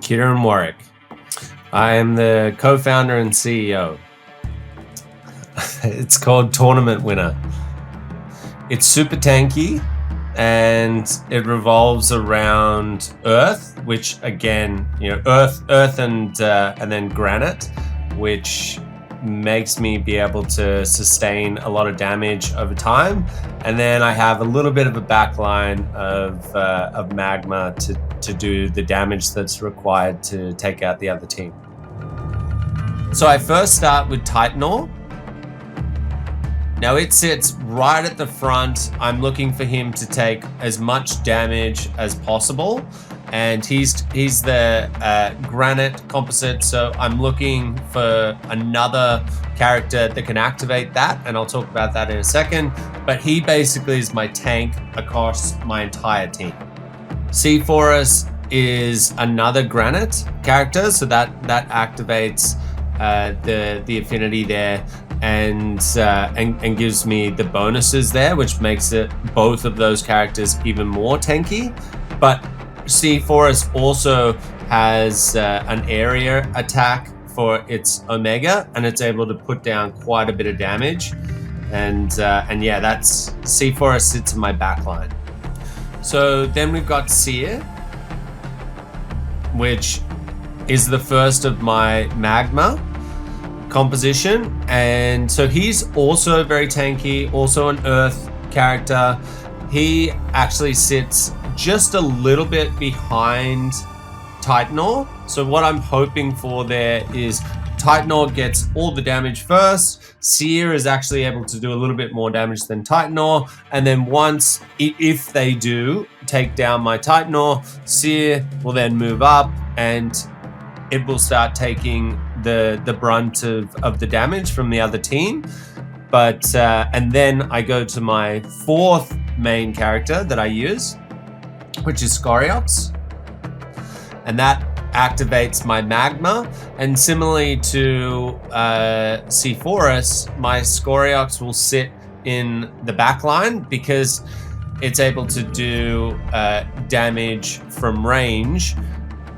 Kieran Warwick. I am the co-founder and CEO. It's called TournamentWinner. It's super tanky and it revolves around Earth, which again, Earth and then Granite, which makes me be able to sustain a lot of damage over time. And then I have a little bit of a backline of magma to do the damage that's required to take out the other team. So I first start with Titanor. Now it sits right at the front. I'm looking for him to take as much damage as possible. And he's the granite composite, so I'm looking for another character that can activate that, and I'll talk about that in a second. But he basically is my tank across my entire team. Seeforus is another granite character, so that activates the affinity there and gives me the bonuses there, which makes it both of those characters even more tanky. But Seaforus also has an area attack for its Omega, and it's able to put down quite a bit of damage. And yeah, that's Seaforus sits in my backline. So then we've got Sear, which is the first of my magma composition, and so he's also very tanky, also an Earth character. He actually sits just a little bit behind Titanor. So what I'm hoping for there is Titanor gets all the damage first. Sear is actually able to do a little bit more damage than Titanor. And then once, if they do take down my Titanor, Sear will then move up and it will start taking the brunt of the damage from the other team. But and then I go to my fourth main character that I use, which is Scoriox, and that activates my magma. And similarly to Seeforus, my Scoriox will sit in the backline because it's able to do damage from range,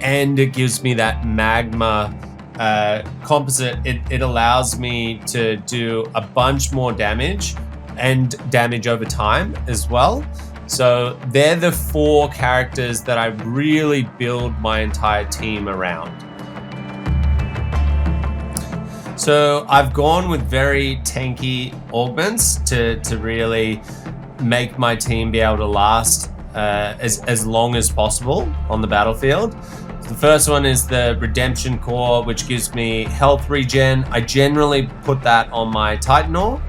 and it gives me that magma composite. It allows me to do a bunch more damage and damage over time as well. So they're the four characters that I really build my entire team around. So I've gone with very tanky augments to really make my team be able to last as long as possible on the battlefield. The first one is the Redemption Core, which gives me health regen. I generally put that on my Titanor.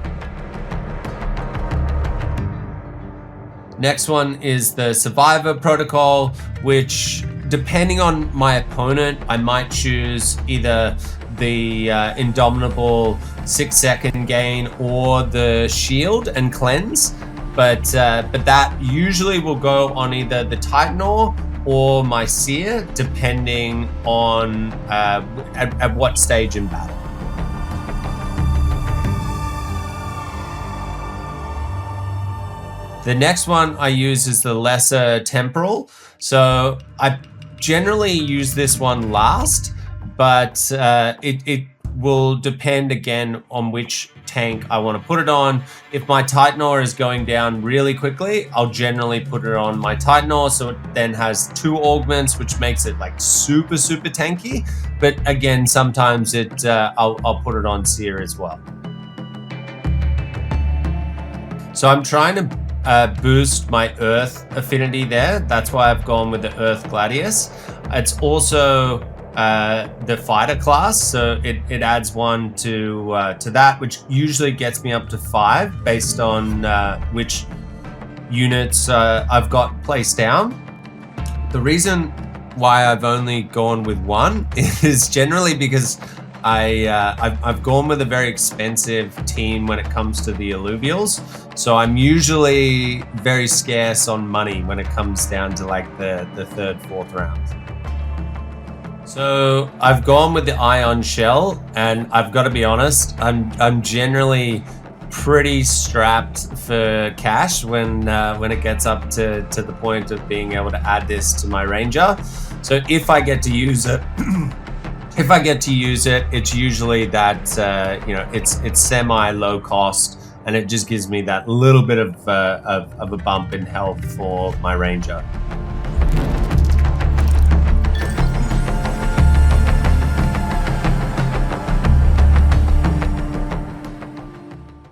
Next one is the Survivor Protocol, which depending on my opponent, I might choose either the Indomitable 6-second gain or the Shield and Cleanse. But that usually will go on either the Titanor or my Sear, depending on at what stage in battle. The next one I use is the lesser Temporal. So I generally use this one last, but it will depend again on which tank I want to put it on. If my Titanor is going down really quickly, I'll generally put it on my Titanor, so it then has 2 augments, which makes it like super tanky. But again, sometimes I'll put it on Sear as well. So I'm trying to boost my Earth affinity there. That's why I've gone with the Earth Gladius. It's also the fighter class, so it adds 1 to that, which usually gets me up to 5 based on which units I've got placed down. The reason why I've only gone with 1 is generally because I've gone with a very expensive team when it comes to the Illuvials, so I'm usually very scarce on money when it comes down to like the 3rd, 4th round. So I've gone with the Ion Shell, and I've got to be honest, I'm generally pretty strapped for cash when it gets up to the point of being able to add this to my ranger. So if I get to use it, it's usually that it's semi low cost, and it just gives me that little bit of a bump in health for my ranger.